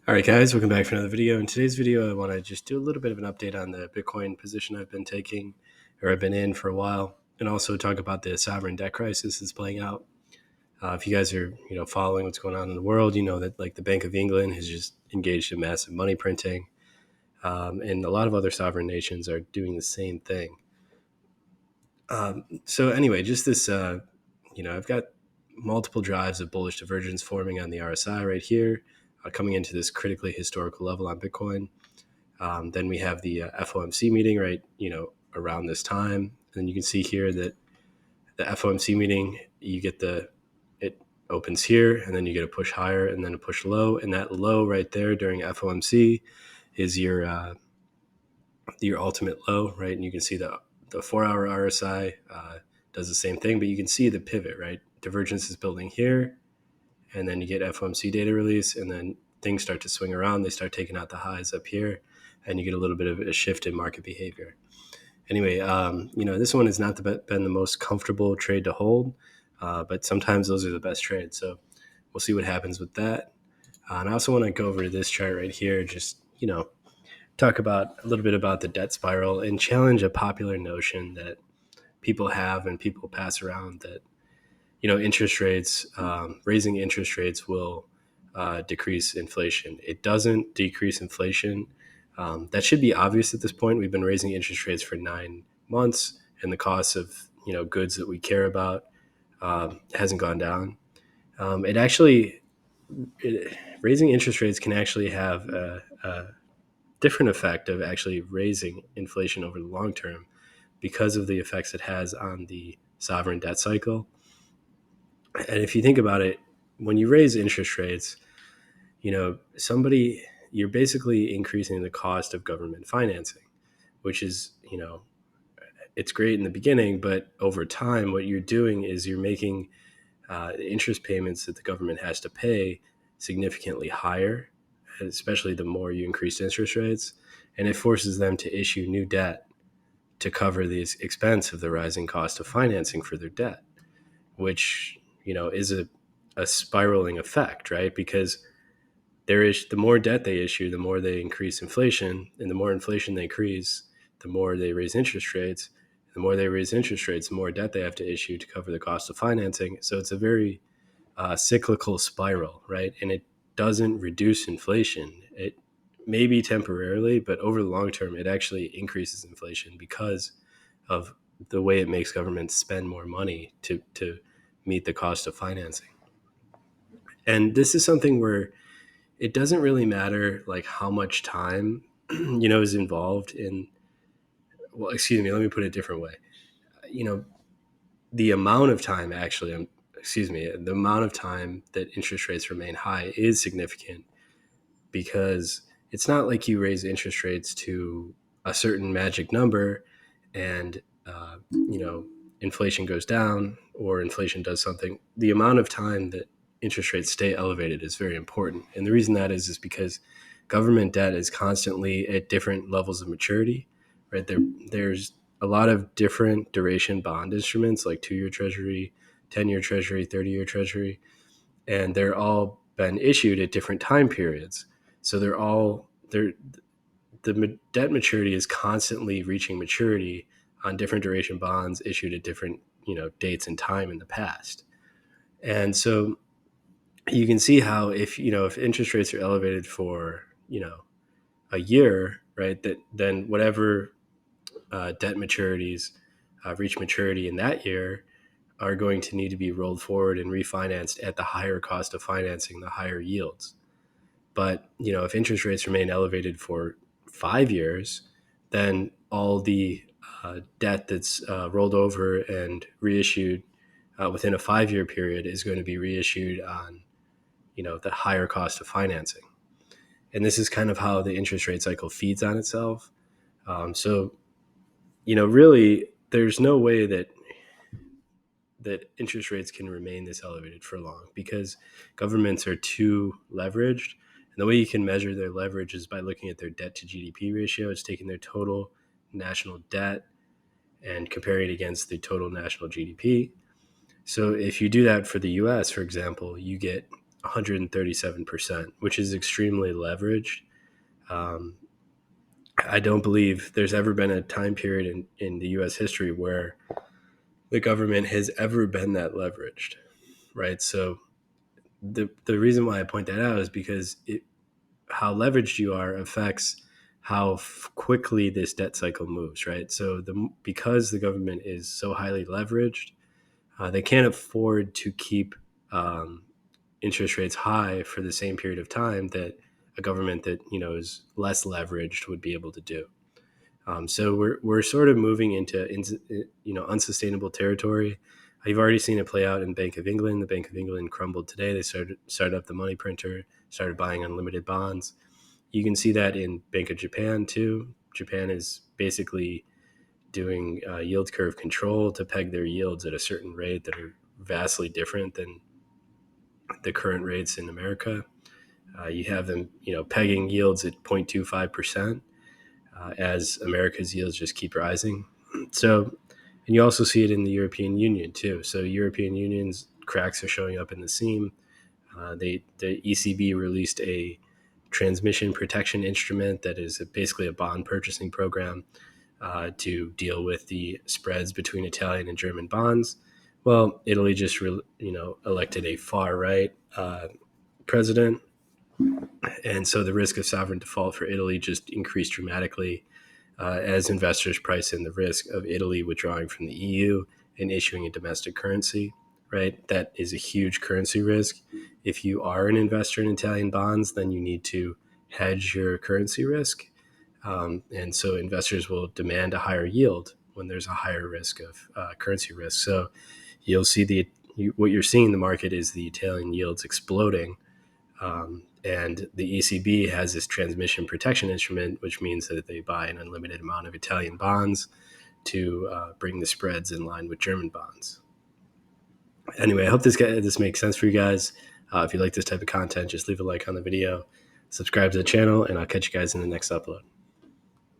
All right, guys, welcome back for another video. In today's video, I want to just do a little bit of an update on the Bitcoin position I've been taking, or I've been in for a while, and also talk about the sovereign debt crisis that's playing out. If you guys are, following what's going on in the world, you know that like the Bank of England has just engaged in massive money printing, and a lot of other sovereign nations are doing the same thing. So anyway, just this, I've got multiple drives of bullish divergence forming on the RSI right here, coming into this critically historical level on Bitcoin. Then we have the FOMC meeting right, around this time. And you can see here that the FOMC meeting, it opens here, and then you get a push higher and then a push low. And that low right there during FOMC is your ultimate low, right? And you can see the 4-hour RSI does the same thing, but you can see the pivot, right? Divergence is building here, and then you get FOMC data release, and then things start to swing around. They start taking out the highs up here, and you get a little bit of a shift in market behavior. Anyway, this one has not been the most comfortable trade to hold, but sometimes those are the best trades. So we'll see what happens with that. And I also want to go over to this chart right here, just, talk about a little bit about the debt spiral and challenge a popular notion that people have and people pass around that interest rates, raising interest rates will decrease inflation. It doesn't decrease inflation. That should be obvious at this point. We've been raising interest rates for 9 months, and the cost of goods that we care about hasn't gone down. It actually, raising interest rates can actually have a different effect of actually raising inflation over the long term because of the effects it has on the sovereign debt cycle. And if you think about it, when you raise interest rates, you're basically increasing the cost of government financing, which is, it's great in the beginning, but over time, what you're doing is you're making interest payments that the government has to pay significantly higher, especially the more you increase interest rates, and it forces them to issue new debt to cover the expense of the rising cost of financing for their debt, which is a spiraling effect, right? Because the more debt they issue, the more they increase inflation, and the more inflation they increase, the more they raise interest rates. The more they raise interest rates, the more debt they have to issue to cover the cost of financing. So it's a very cyclical spiral, right? And it doesn't reduce inflation. It maybe temporarily, but over the long term, it actually increases inflation because of the way it makes governments spend more money to meet the cost of financing. And this is something where it doesn't really matter like how much time is involved in, well, excuse me, let me put it a different way. you know the amount of time actually the amount of time that interest rates remain high is significant, because it's not like you raise interest rates to a certain magic number and inflation goes down or inflation does something. The amount of time that interest rates stay elevated is very important, and the reason that is because government debt is constantly at different levels of maturity, right? There's a lot of different duration bond instruments like 2-year treasury, 10-year treasury, 30-year treasury, and they're all been issued at different time periods. So the debt maturity is constantly reaching maturity on different duration bonds issued at different dates and time in the past. And so you can see how if interest rates are elevated for a year, right, that then whatever debt maturities reach maturity in that year are going to need to be rolled forward and refinanced at the higher cost of financing, the higher yields. But if interest rates remain elevated for 5 years, then all the debt that's rolled over and reissued within a 5-year period is going to be reissued on the higher cost of financing. And this is kind of how the interest rate cycle feeds on itself. So really, there's no way that interest rates can remain this elevated for long, because governments are too leveraged. And the way you can measure their leverage is by looking at their debt to GDP ratio. It's taking their total national debt and comparing it against the total national GDP. So if you do that for the US, for example, you get 137%, which is extremely leveraged. Um, I don't believe there's ever been a time period in the U.S. history where the government has ever been that leveraged, right? So the reason why I point that out is because how leveraged you are affects how quickly this debt cycle moves, right? So because the government is so highly leveraged, they can't afford to keep um, interest rates high for the same period of time that a government that is less leveraged would be able to do. So we're sort of moving into unsustainable territory. You've already seen it play out in Bank of England. The Bank of England crumbled today. They started up the money printer, started buying unlimited bonds. You can see that in Bank of Japan too. Japan is basically doing yield curve control to peg their yields at a certain rate that are vastly different than the current rates in America. You have them, pegging yields at 0.25%, as America's yields just keep rising. So, and you also see it in the European Union too. So, European Union's cracks are showing up in the seam. The ECB released a transmission protection instrument that is basically a bond purchasing program to deal with the spreads between Italian and German bonds. Well, Italy just elected a far right president, and so the risk of sovereign default for Italy just increased dramatically as investors price in the risk of Italy withdrawing from the EU and issuing a domestic currency. Right, that is a huge currency risk. If you are an investor in Italian bonds, then you need to hedge your currency risk. And so investors will demand a higher yield when there's a higher risk of currency risk. So you'll see what you're seeing in the market is the Italian yields exploding. And the ECB has this transmission protection instrument, which means that they buy an unlimited amount of Italian bonds to bring the spreads in line with German bonds. Anyway, I hope this makes sense for you guys. If you like this type of content, just leave a like on the video, subscribe to the channel, and I'll catch you guys in the next upload.